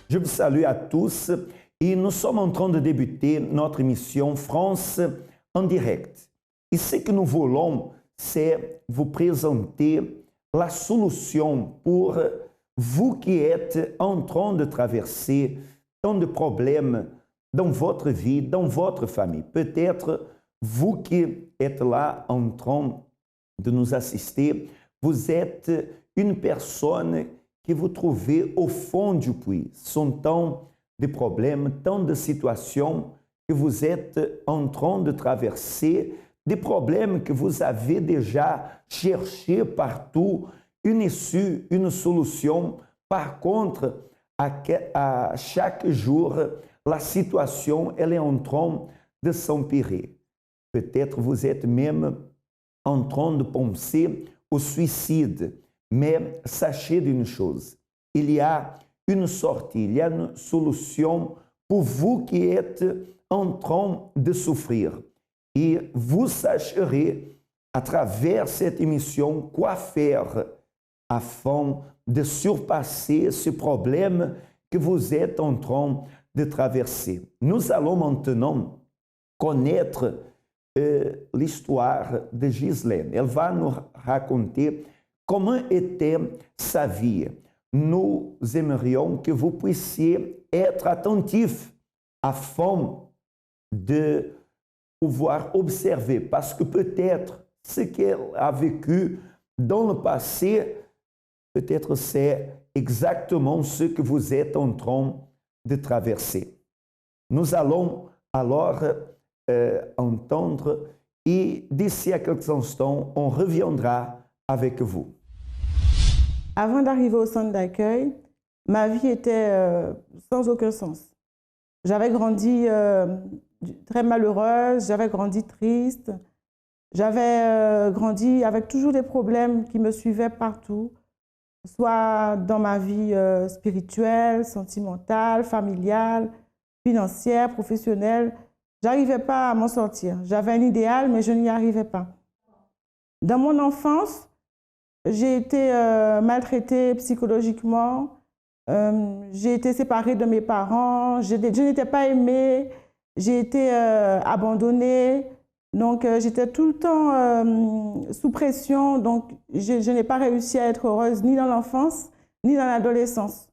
Je vous salue à tous et nous sommes en train de débuter notre émission France en direct. Et ce que nous voulons, c'est vous présenter la solution pour vous qui êtes en train de traverser tant de problèmes dans votre vie, dans votre famille. Peut-être vous qui êtes là en train de nous assister, vous êtes une personne que vous trouvez au fond du puits. Sont tant de problèmes, tant de situations que vous êtes en train de traverser, des problèmes que vous avez déjà cherché partout, une issue, une solution. Par contre, à chaque jour, la situation elle est en train de s'empirer. Peut-être vous êtes même en train de penser au suicide. Mais sachez d'une chose, il y a une sortie, il y a une solution pour vous qui êtes en train de souffrir. Et vous sacherez à travers cette émission quoi faire afin de surpasser ce problème que vous êtes en train de traverser. Nous allons maintenant connaître l'histoire de Ghislaine. Elle va nous raconter comment était sa vie. Nous aimerions que vous puissiez être attentifs afin de pouvoir observer, parce que peut-être ce qu'elle a vécu dans le passé, peut-être c'est exactement ce que vous êtes en train de traverser. Nous allons alors entendre et d'ici à quelques instants, on reviendra avec vous. Avant d'arriver au centre d'accueil, ma vie était sans aucun sens. J'avais grandi très malheureuse, j'avais grandi triste, j'avais grandi avec toujours des problèmes qui me suivaient partout, soit dans ma vie spirituelle, sentimentale, familiale, financière, professionnelle. Je n'arrivais pas à m'en sortir. J'avais un idéal, mais je n'y arrivais pas. Dans mon enfance, j'ai été maltraitée psychologiquement, j'ai été séparée de mes parents, je n'étais pas aimée, j'ai été abandonnée, donc j'étais tout le temps sous pression, donc je n'ai pas réussi à être heureuse ni dans l'enfance, ni dans l'adolescence.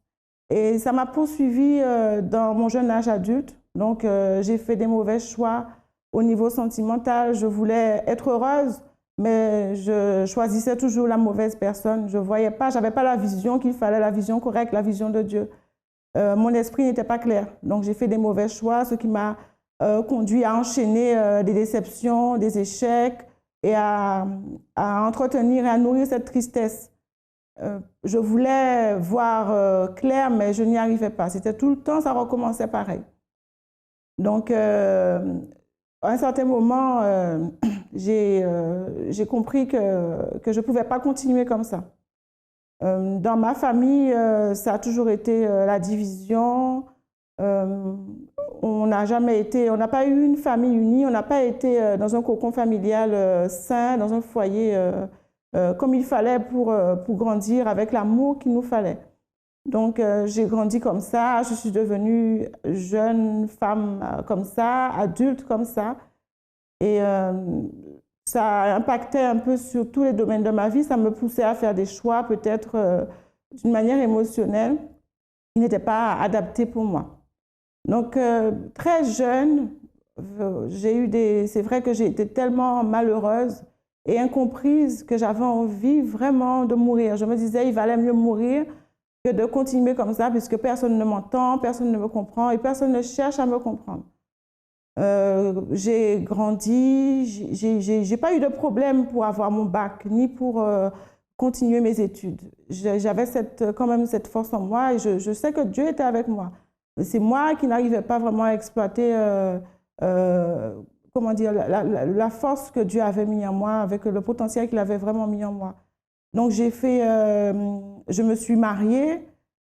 Et ça m'a poursuivie dans mon jeune âge adulte, donc j'ai fait des mauvais choix au niveau sentimental, je voulais être heureuse, mais je choisissais toujours la mauvaise personne. Je voyais pas, j'avais pas la vision qu'il fallait, la vision correcte, la vision de Dieu. Mon esprit n'était pas clair, donc j'ai fait des mauvais choix, ce qui m'a conduit à enchaîner des déceptions, des échecs et à entretenir et à nourrir cette tristesse. Je voulais voir clair, mais je n'y arrivais pas. C'était tout le temps, ça recommençait pareil. Donc, à un certain moment, j'ai compris que je ne pouvais pas continuer comme ça. Dans ma famille, ça a toujours été la division. On n'a jamais été, on n'a pas eu une famille unie, on n'a pas été dans un cocon familial sain, dans un foyer comme il fallait pour grandir avec l'amour qu'il nous fallait. Donc, j'ai grandi comme ça, je suis devenue jeune femme comme ça, adulte comme ça. Et ça impactait un peu sur tous les domaines de ma vie. Ça me poussait à faire des choix, peut-être d'une manière émotionnelle, qui n'étaient pas adaptés pour moi. Donc, très jeune, c'est vrai que j'ai été tellement malheureuse et incomprise que j'avais envie vraiment de mourir. Je me disais, il valait mieux mourir que de continuer comme ça, puisque personne ne m'entend, personne ne me comprend et personne ne cherche à me comprendre. J'ai grandi, j'ai pas eu de problème pour avoir mon bac, ni pour continuer mes études. J'avais quand même cette force en moi et je sais que Dieu était avec moi. C'est moi qui n'arrivais pas vraiment à exploiter comment dire, la force que Dieu avait mis en moi, avec le potentiel qu'il avait vraiment mis en moi. Donc je me suis mariée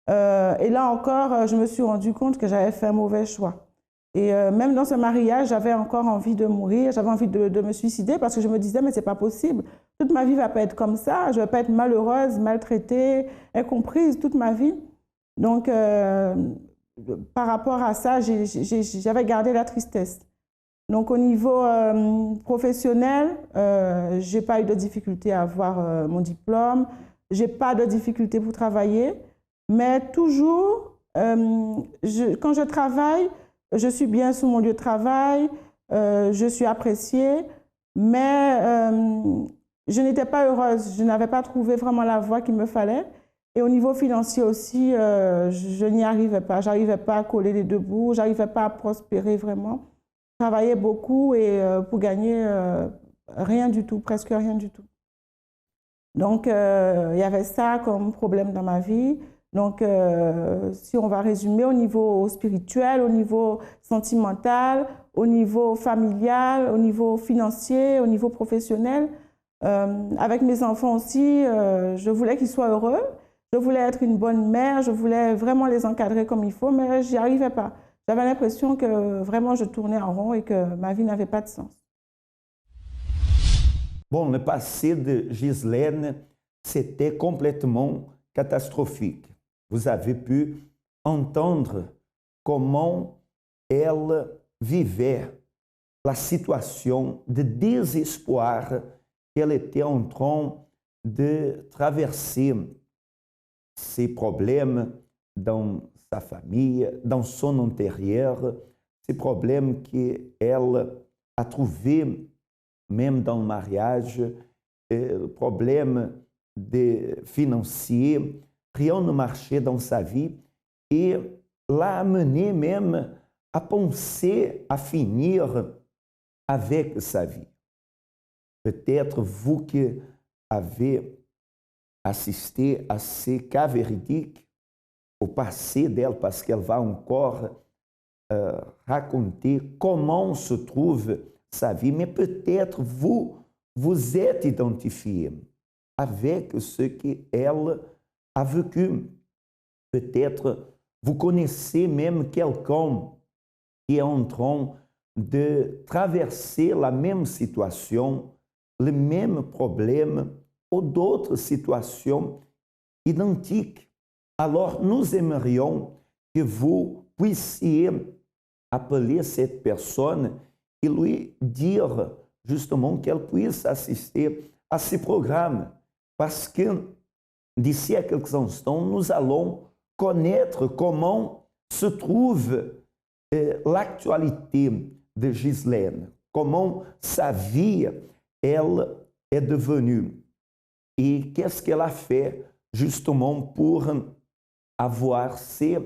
et là encore, je me suis rendu compte que j'avais fait un mauvais choix. Et même dans ce mariage, j'avais encore envie de mourir, j'avais envie de me suicider parce que je me disais, mais c'est pas possible. Toute ma vie ne va pas être comme ça, je ne vais pas être malheureuse, maltraitée, incomprise toute ma vie. Donc, par rapport à ça, j'avais gardé la tristesse. Donc, au niveau professionnel, je n'ai pas eu de difficulté à avoir mon diplôme. Je n'ai pas de difficulté pour travailler. Mais toujours, quand je travaille, je suis bien sur mon lieu de travail, je suis appréciée, mais je n'étais pas heureuse. Je n'avais pas trouvé vraiment la voie qu'il me fallait. Et au niveau financier aussi, je n'y arrivais pas. Je n'arrivais pas à coller les deux bouts, je n'arrivais pas à prospérer vraiment. Je travaillais beaucoup et pour gagner rien du tout, presque rien du tout. Donc, il y avait ça comme problème dans ma vie. Donc, si on va résumer au niveau spirituel, au niveau sentimental, au niveau familial, au niveau financier, au niveau professionnel, avec mes enfants aussi, je voulais qu'ils soient heureux. Je voulais être une bonne mère, je voulais vraiment les encadrer comme il faut, mais je n'y arrivais pas. J'avais l'impression que vraiment je tournais en rond et que ma vie n'avait pas de sens. Bon, le passé de Ghislaine, c'était complètement catastrophique. Vous avez pu entendre comment elle vivait la situation de désespoir qu'elle était en train de traverser, ses problèmes dans sa famille, dans son intérieur, ces problèmes qu'elle a trouvés même dans le mariage, problèmes financiers, rien ne marchait dans sa vie et l'a amené même à penser à finir avec sa vie. Peut-être vous qui avez assisté à ces cas véridiques au passé d'elle, parce qu'elle va encore raconter comment se trouve sa vie, mais peut-être vous vous êtes identifié avec ce qu'elle a vécu. Peut-être vous connaissez même quelqu'un qui est en train de traverser la même situation, le même problème ou d'autres situations identiques. Alors, nous aimerions que vous puissiez appeler cette personne et lui dire justement qu'elle puisse assister à ce programme. Parce que d'ici à quelques instants, nous allons connaître comment se trouve l'actualité de Ghislaine, comment sa vie, elle, est devenue et qu'est-ce qu'elle a fait justement pour avoir ces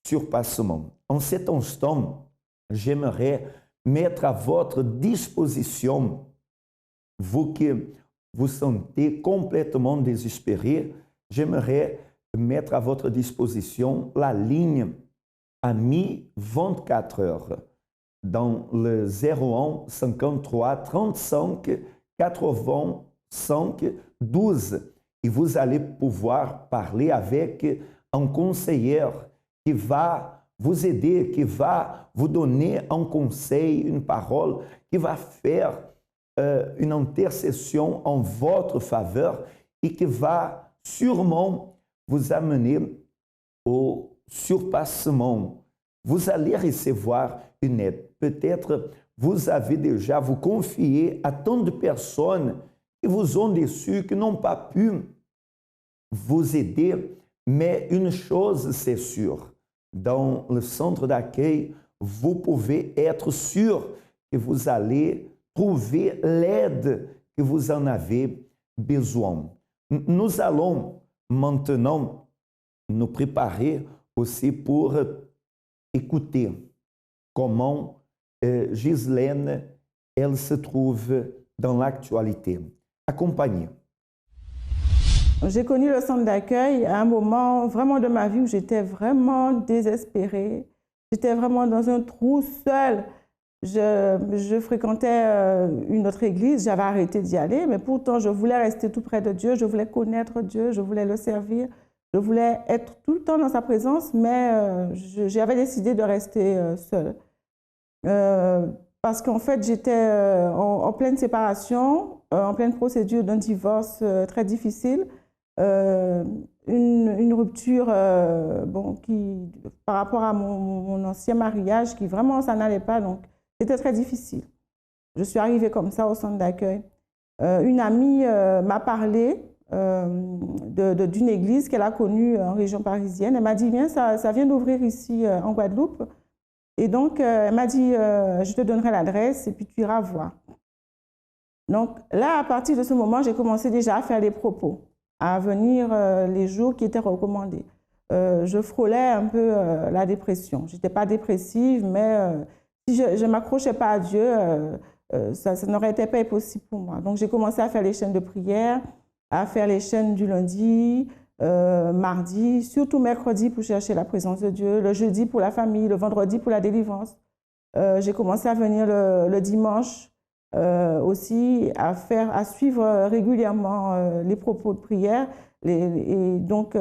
surpassements. En cet instant, j'aimerais mettre à votre disposition, vous qui vous sentez complètement désespéré, j'aimerais mettre à votre disposition la ligne Amis 24 heures dans le 01 53 35 85 12 et vous allez pouvoir parler avec un conseiller qui va vous aider, qui va vous donner un conseil, une parole, qui va faire une intercession en votre faveur et qui va sûrement vous amener au surpassement. Vous allez recevoir une aide. Peut-être vous avez déjà vous confié à tant de personnes qui vous ont déçu, qui n'ont pas pu vous aider. Mais une chose, c'est sûr, dans le centre d'accueil, vous pouvez être sûr que vous allez trouver l'aide que vous en avez besoin. Nous allons maintenant nous préparer aussi pour écouter comment Ghislaine, elle se trouve dans l'actualité. Accompagnez. J'ai connu le centre d'accueil à un moment vraiment de ma vie où j'étais vraiment désespérée. J'étais vraiment dans un trou seule. Je fréquentais une autre église, j'avais arrêté d'y aller, mais pourtant je voulais rester tout près de Dieu, je voulais connaître Dieu, je voulais le servir, je voulais être tout le temps dans sa présence, mais j'avais décidé de rester seule. Parce qu'en fait, j'étais en pleine séparation, en pleine procédure d'un divorce très difficile. une rupture bon, par rapport à mon ancien mariage, qui vraiment, ça n'allait pas, donc c'était très difficile. Je suis arrivée comme ça au centre d'accueil. Une amie m'a parlé d'une église qu'elle a connue en région parisienne. Elle m'a dit, viens, ça vient d'ouvrir ici en Guadeloupe. Et donc, elle m'a dit, je te donnerai l'adresse et puis tu iras voir. Donc là, à partir de ce moment, j'ai commencé déjà à faire des propos, à venir les jours qui étaient recommandés. Je frôlais un peu la dépression. Je n'étais pas dépressive, mais si je ne m'accrochais pas à Dieu, ça n'aurait été pas possible pour moi. Donc j'ai commencé à faire les chaînes de prière, à faire les chaînes du lundi, mardi, surtout mercredi pour chercher la présence de Dieu, le jeudi pour la famille, le vendredi pour la délivrance. J'ai commencé à venir le dimanche aussi, à suivre régulièrement les propos de prière. Et donc,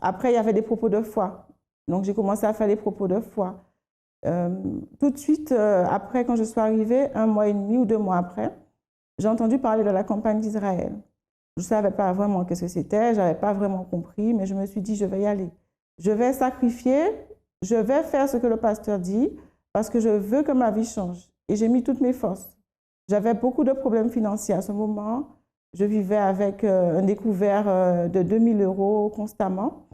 après, il y avait des propos de foi. Donc, j'ai commencé à faire les propos de foi. Tout de suite, après, quand je suis arrivée, 1 mois et demi ou 2 mois après, j'ai entendu parler de la campagne d'Israël. Je ne savais pas vraiment ce que c'était, je n'avais pas vraiment compris, mais je me suis dit, je vais y aller. Je vais sacrifier, je vais faire ce que le pasteur dit, parce que je veux que ma vie change. Et j'ai mis toutes mes forces. J'avais beaucoup de problèmes financiers à ce moment. Je vivais avec un découvert de 2 000 € constamment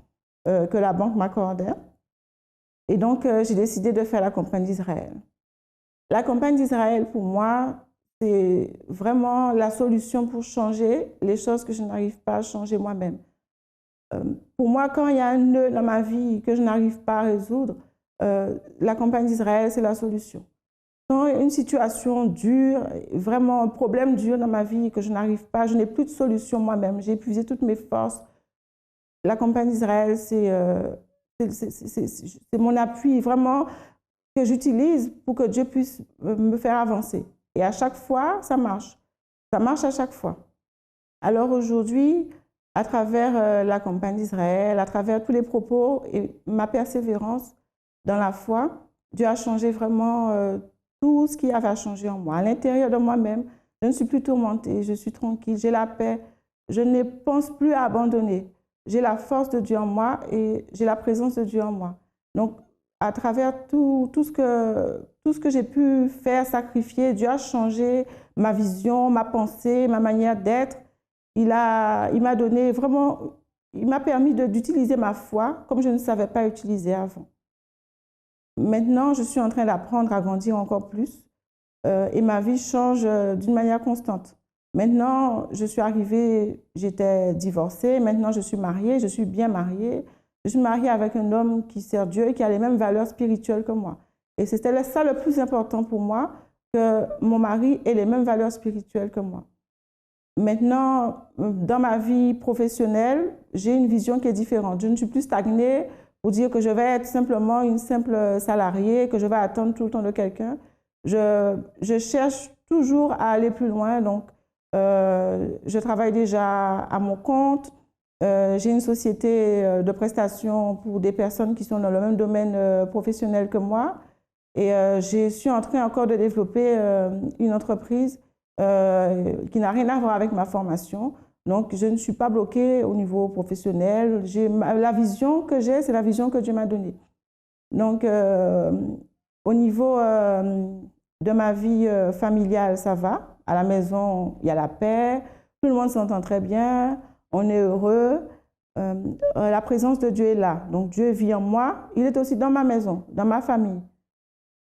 que la banque m'accordait. Et donc, j'ai décidé de faire la campagne d'Israël. La campagne d'Israël, pour moi, c'est vraiment la solution pour changer les choses que je n'arrive pas à changer moi-même. Pour moi, quand il y a un nœud dans ma vie que je n'arrive pas à résoudre, la campagne d'Israël, c'est la solution. Quand une situation dure, vraiment un problème dur dans ma vie que je n'arrive pas, je n'ai plus de solution moi-même, j'ai épuisé toutes mes forces, la campagne d'Israël, c'est mon appui vraiment que j'utilise pour que Dieu puisse me faire avancer. Et à chaque fois, ça marche. Ça marche à chaque fois. Alors aujourd'hui, à travers la campagne d'Israël, à travers tous les propos et ma persévérance dans la foi, Dieu a changé vraiment tout ce qui avait à changer en moi. À l'intérieur de moi-même, je ne suis plus tourmentée, je suis tranquille, j'ai la paix, je ne pense plus à abandonner. J'ai la force de Dieu en moi et j'ai la présence de Dieu en moi. Donc, à travers tout ce que j'ai pu faire, sacrifier, Dieu a changé ma vision, ma pensée, ma manière d'être. Il m'a donné vraiment, il m'a permis d'utiliser ma foi comme je ne savais pas utiliser avant. Maintenant, je suis en train d'apprendre à grandir encore plus et ma vie change d'une manière constante. Maintenant, je suis arrivée, j'étais divorcée, maintenant je suis mariée, je suis bien mariée. Je suis mariée avec un homme qui sert Dieu et qui a les mêmes valeurs spirituelles que moi. Et c'était ça le plus important pour moi, que mon mari ait les mêmes valeurs spirituelles que moi. Maintenant, dans ma vie professionnelle, j'ai une vision qui est différente. Je ne suis plus stagnée pour dire que je vais être simplement une simple salariée, que je vais attendre tout le temps de quelqu'un. Je cherche toujours à aller plus loin. Donc, je travaille déjà à mon compte. J'ai une société de prestations pour des personnes qui sont dans le même domaine professionnel que moi. Et je suis en train encore de développer une entreprise qui n'a rien à voir avec ma formation. Donc, je ne suis pas bloquée au niveau professionnel. La vision que j'ai, c'est la vision que Dieu m'a donnée. Donc, au niveau de ma vie familiale, ça va. À la maison, il y a la paix. Tout le monde s'entend très bien. On est heureux. La présence de Dieu est là. Donc, Dieu vit en moi. Il est aussi dans ma maison, dans ma famille.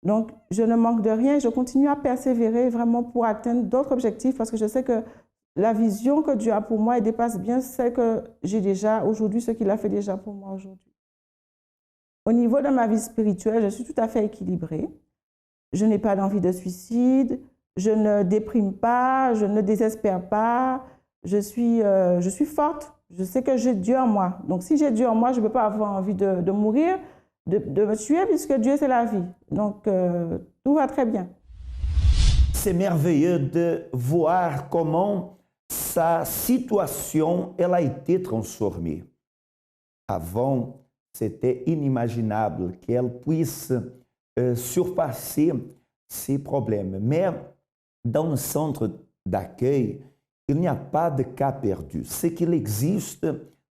Donc, je ne manque de rien. Je continue à persévérer vraiment pour atteindre d'autres objectifs parce que je sais que la vision que Dieu a pour moi, elle dépasse bien celle que j'ai déjà aujourd'hui, ce qu'il a fait déjà pour moi aujourd'hui. Au niveau de ma vie spirituelle, je suis tout à fait équilibrée. Je n'ai pas d'envie de suicide. Je ne déprime pas. Je ne désespère pas. Je suis forte. Je sais que j'ai Dieu en moi. Donc, si j'ai Dieu en moi, je ne peux pas avoir envie de mourir, de me tuer, puisque Dieu, c'est la vie. Donc, tout va très bien. C'est merveilleux de voir comment sa situation elle a été transformée. Avant, c'était inimaginable qu'elle puisse surpasser ces problèmes. Mais dans le centre d'accueil, il n'y a pas de cas perdu. Ce qu'il existe,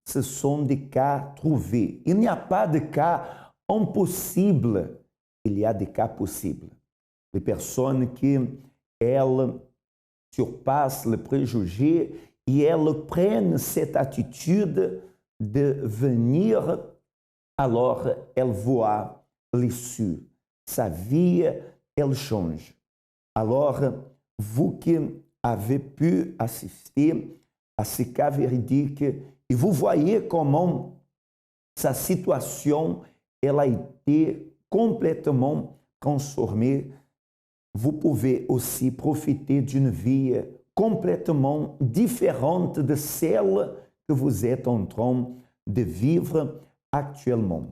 ce sont des cas trouvés. Il n'y a pas de cas impossibles, il y a des cas possibles. Les personnes qui, elles, surpassent le préjugé et elles prennent cette attitude de venir, alors elles voient l'issue. Sa vie, elle change. Alors, vous qui avez pu assister à ces cas véridiques, et vous voyez comment sa situation, elle a été complètement transformée. Vous pouvez aussi profiter d'une vie complètement différente de celle que vous êtes en train de vivre actuellement.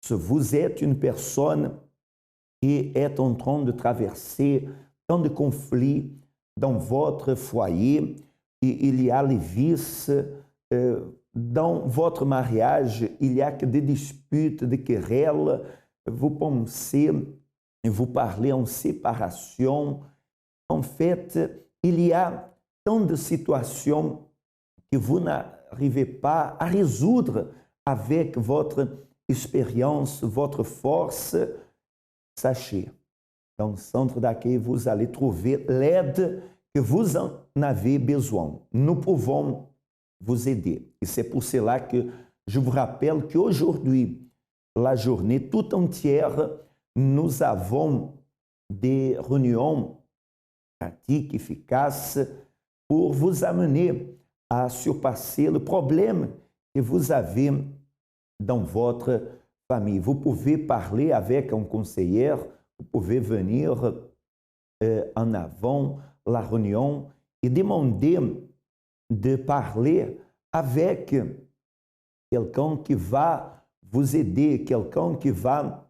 Si vous êtes une personne qui est en train de traverser tant de conflits dans votre foyer, et il y a les vices, dans votre mariage, il y a que des disputes, des querelles, vous pensez, vous parlez en séparation. En fait, il y a tant de situations que vous n'arrivez pas à résoudre avec votre expérience, votre force. Sachez, dans le centre d'accueil, vous allez trouver l'aide que vous en avez besoin. Nous pouvons vous aider. Et c'est pour cela que je vous rappelle qu'aujourd'hui, la journée tout entière, nous avons des réunions pratiques, efficaces, pour vous amener à surpasser le problème que vous avez dans votre famille. Vous pouvez parler avec un conseiller, vous pouvez venir en avant la réunion et demander de parler avec quelqu'un qui va vous aider, quelqu'un qui va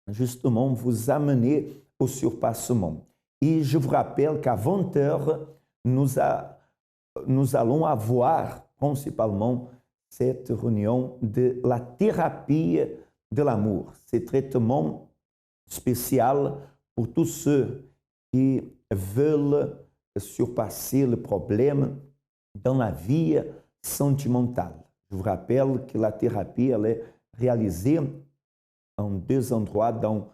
justement vous amener au surpassement. Et je vous rappelle qu'à 20h, nous allons avoir principalement cette réunion de la thérapie de l'amour. C'est un traitement spécial pour tous ceux qui veulent surpasser le problème dans la vie sentimentale. Je vous rappelle que la thérapie elle est réalisée en 2 endroits dans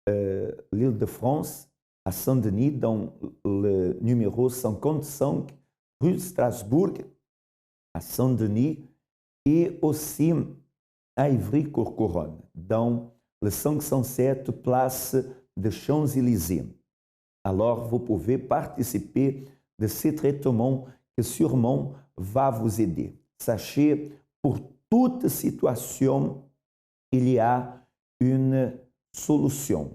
l'Île-de-France, à Saint-Denis, dans le numéro 55 rue Strasbourg, à Saint-Denis, et aussi à Ivry-Courcouronnes, dans le 507 place de Champs-Élysées. Alors, vous pouvez participer de ces traitements que sûrement va vous aider. Sachez, pour toute situation, il y a une solution.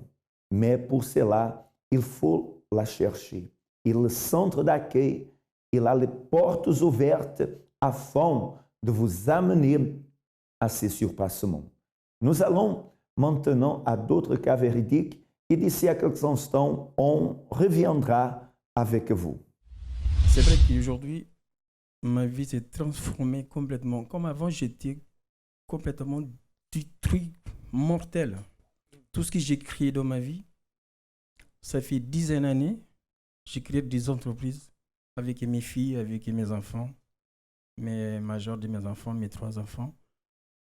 Mais pour cela, il faut la chercher. Et le centre d'accueil, il a les portes ouvertes afin de vous amener à ces surpassements. Nous allons maintenant à d'autres cas véridiques et d'ici à quelques instants, on reviendra avec vous. C'est vrai qu'aujourd'hui, ma vie s'est transformée complètement. Comme avant, j'étais complètement détruit, mortel. Tout ce que j'ai créé dans ma vie, ça fait 10 d'années, j'ai créé des entreprises avec mes filles, avec mes enfants, mes majeurs de mes enfants, mes 3 enfants.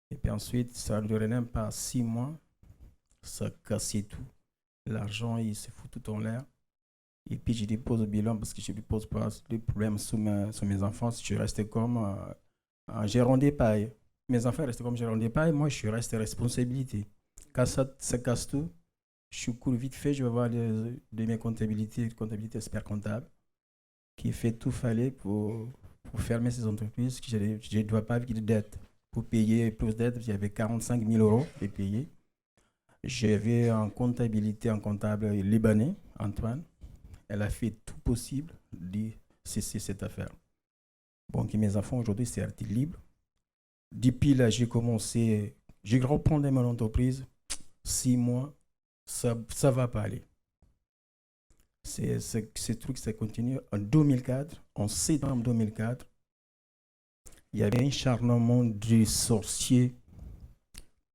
Et puis ensuite, ça ne durait même pas 6 mois, ça cassait tout. L'argent, il se fout tout en l'air. Et puis je dépose le bilan parce que je ne dépose pas de problème sur mes enfants. Je restais comme gérant des pailles. Mes enfants restaient comme gérant des pailles. Moi, je suis resté responsabilité. Quand ça casse tout, je cours vite fait. Je vais voir de mes comptabilités expert comptable qui fait tout fallait pour fermer ces entreprises. Je ne dois pas vivre de dettes. Pour payer plus d'aides, j'avais 45 000 € à payer. J'avais un comptable libanais, Antoine. Elle a fait tout possible de cesser cette affaire. Bon, que mes enfants aujourd'hui, c'est arrêté libre. Depuis là, j'ai reprends mon entreprise. 6 mois, ça ne va pas aller. Ce truc, ça continue. En 2004, en septembre 2004, il y avait un charnement de sorcier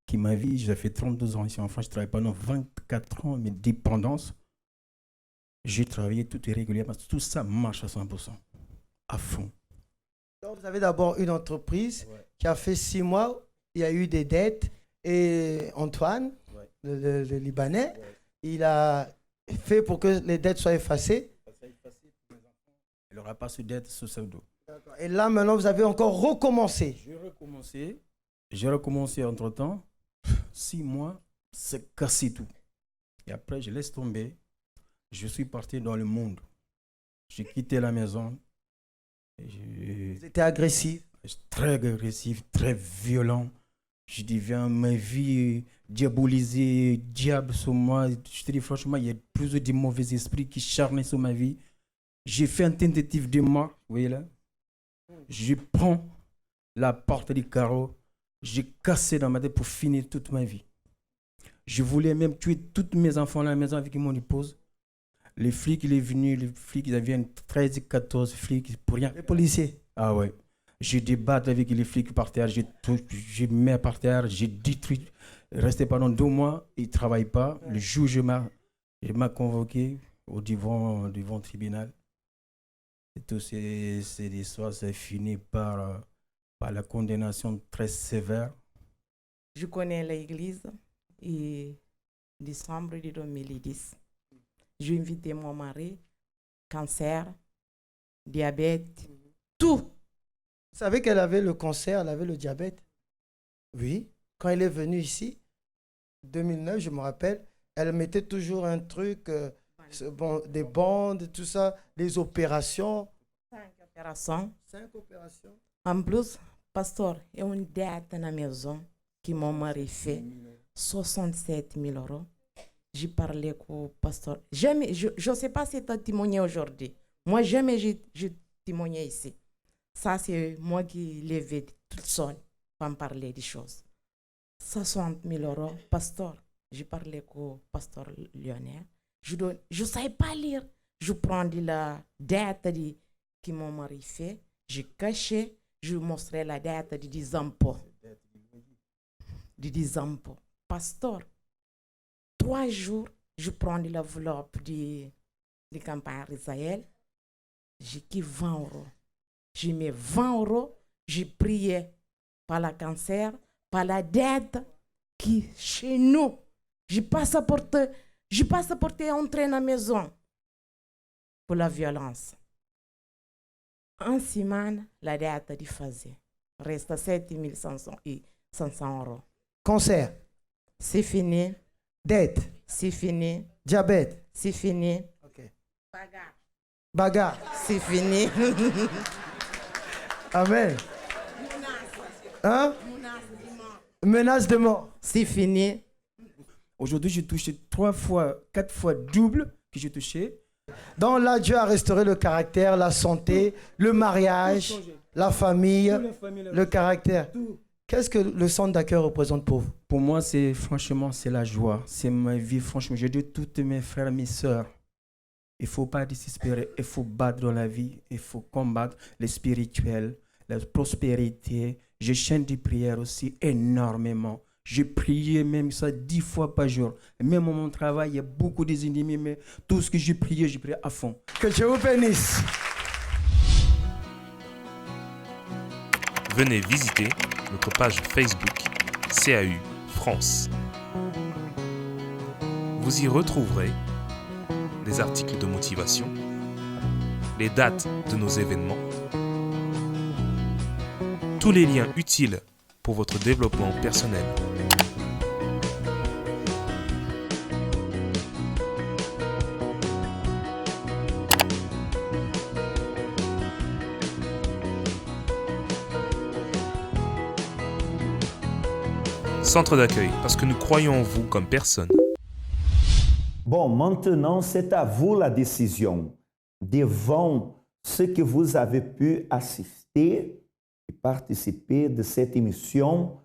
qui m'a vu. J'ai fait 32 ans ici en France. Je travaille pendant 24 ans, mes dépendances. J'ai travaillé tout régulièrement. Tout ça marche à 100%, à fond. Donc, vous avez d'abord une entreprise qui a fait 6 mois, il y a eu des dettes. Et Antoine, le Libanais, il a fait pour que les dettes soient effacées. Il n'aura pas de dette sur ce dos. Et là, maintenant, vous avez encore recommencé. J'ai recommencé entre-temps. 6 mois, c'est cassé tout. Et après, je laisse tomber. Je suis parti dans le monde. J'ai quitté la maison. Vous étiez agressif. Très agressif, très violent. Je deviens ma vie diabolisée, diable sur moi. Je te dis franchement, il y a plus de mauvais esprits qui charnaient sur ma vie. J'ai fait une tentative de mort, vous voyez là. Je prends la porte du carreau. J'ai cassé dans ma tête pour finir toute ma vie. Je voulais même tuer tous mes enfants à la maison avec mon épouse. Les flics, ils sont venus, ils viennent 13, 14 flics pour rien. Les policiers. Ah ouais. Je débat avec les flics par terre, je mets par terre, j'ai détruit. Resté pendant 2 mois, ils ne travaillent pas. Le juge m'a convoqué devant le tribunal. Et toutes ces histoires, ça finit par la condamnation très sévère. Je connais l'église et décembre de 2010. J'ai invité mon mari, cancer, diabète, tout. Vous savez qu'elle avait le cancer, elle avait le diabète. Oui. Quand elle est venue ici, 2009, je me rappelle, elle mettait toujours un truc, des bandes, tout ça, des opérations. 5 opérations. 5 opérations. En plus, pasteur, il y a une dette dans la maison que mon mari fait, 67 000 euros. J'ai parlé avec le pasteur. Jamais, je ne sais pas si tu as témoigné aujourd'hui. Moi, jamais j'ai témoigné ici. Ça, c'est moi qui l'ai vu toute seule pour me parler des choses. 60 000 euros, pasteur. J'ai parlé avec le pasteur Lionel. Je ne savais pas lire. Je prends de la dette que mon mari fait. Je cachais. Je montrais la dette de 10 impôts. De 10 impôts. Pasteur, 3 jours, je prends de l'enveloppe de campagne Israël. J'ai qui 20 euros. J'ai mis 20 euros. J'ai prié par le cancer, par la dette qui chez nous. Je passe à porter entrer dans la maison pour la violence. En semaine, la dette est faisait. Reste 7 500 euros. Cancer. C'est fini. Dette. C'est fini. Diabète. C'est fini. Okay. Bagarre. Bagarre. C'est fini. Amen. Hein? Menace de mort. C'est fini. Aujourd'hui, j'ai touché 3 fois, 4 fois double que j'ai touché. Donc là, Dieu a restauré le caractère, la santé, le mariage, la famille, le caractère. Qu'est-ce que le centre d'accueil représente pour vous? Pour moi, franchement, c'est la joie. C'est ma vie, franchement. Je dis à tous mes frères et mes sœurs, il ne faut pas désespérer. Il faut battre dans la vie. Il faut combattre le spirituel, la prospérité. Je chante des prières aussi énormément. Je priais même ça 10 fois par jour. Même à mon travail, il y a beaucoup des ennemis, mais tout ce que je priais à fond. Que Dieu vous bénisse. Venez visiter notre page Facebook CAU France. Vous y retrouverez des articles de motivation, les dates de nos événements, tous les liens utiles pour votre développement personnel. Centre d'accueil, parce que nous croyons en vous comme personne. Bon, maintenant, c'est à vous la décision. Devant ce que vous avez pu assister et participer de cette émission,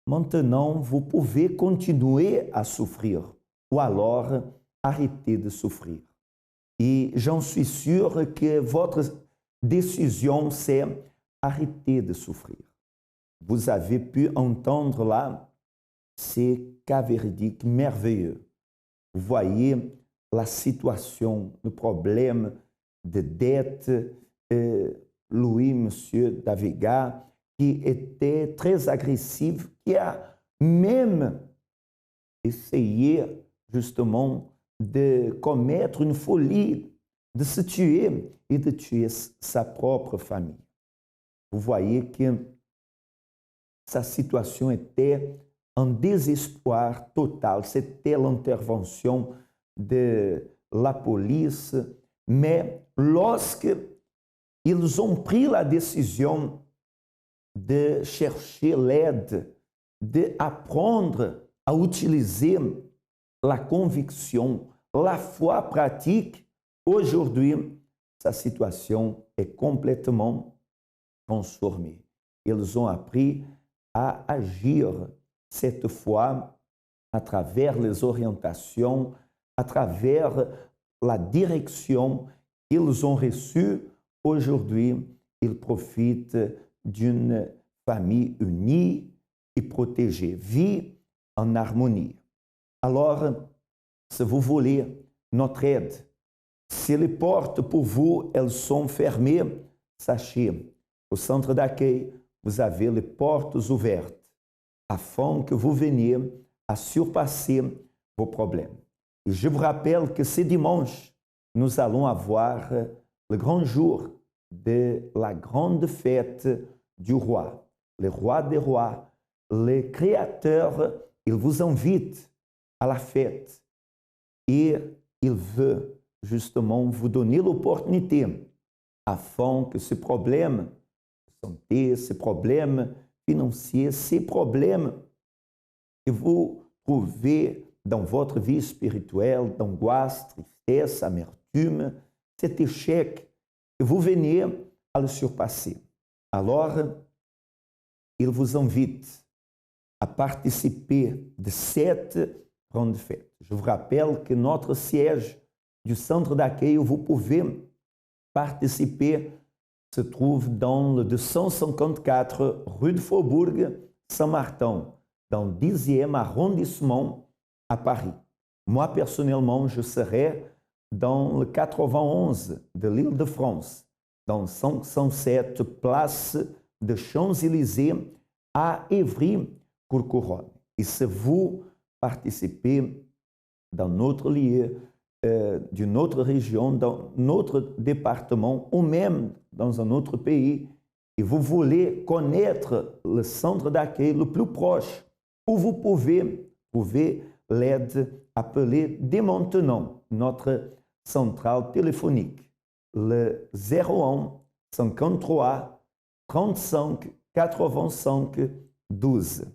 maintenant, vous pouvez continuer à souffrir ou alors arrêter de souffrir. Et j'en suis sûr que votre décision, c'est arrêter de souffrir. Vous avez pu entendre là ces cas véridiques merveilleux. Vous voyez la situation, le problème de dette. Louis, monsieur Davega, qui était très agressive, qui a même essayé justement de commettre une folie, de se tuer et de tuer sa propre famille. Vous voyez que sa situation était en désespoir total. C'était l'intervention de la police. Mais lorsque ils ont pris la décision de chercher l'aide, d'apprendre à utiliser la conviction, la foi pratique, aujourd'hui, sa situation est complètement transformée. Ils ont appris à agir cette fois à travers les orientations, à travers la direction qu'ils ont reçue. Aujourd'hui, ils profitent d'une famille unie et protégée, vit en harmonie. Alors, si vous voulez notre aide, si les portes pour vous, elles sont fermées, sachez, au centre d'accueil, vous avez les portes ouvertes afin que vous veniez à surpasser vos problèmes. Et je vous rappelle que ce dimanche, nous allons avoir le grand jour de la grande fête du roi. Le roi des rois, le créateur, il vous invite à la fête et il veut justement vous donner l'opportunité afin que ce problème de santé, ce problème financier, ces problèmes que vous trouvez dans votre vie spirituelle, d'angoisse, tristesse, amertume, cet échec, que vous veniez à le surpasser. Alors, il vous invite à participer de cette grande fête. Je vous rappelle que notre siège du centre d'accueil où vous pouvez participer se trouve dans le 254 rue de Faubourg Saint-Martin, dans le 10e arrondissement à Paris. Moi, personnellement, je serai dans le 91 de l'Île-de-France, dans 507 place de Champs-Élysées à Évry-Courcouronnes. Et si vous participez dans notre lieu, d'une autre région, dans notre département ou même dans un autre pays, et vous voulez connaître le centre d'accueil le plus proche, où vous pouvez trouver l'aide, appelez dès maintenant notre centrale téléphonique, le 01 53 35 85 12.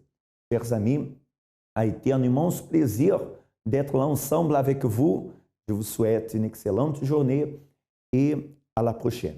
Chers amis, a été un immense plaisir d'être là ensemble avec vous. Je vous souhaite une excellente journée et à la prochaine.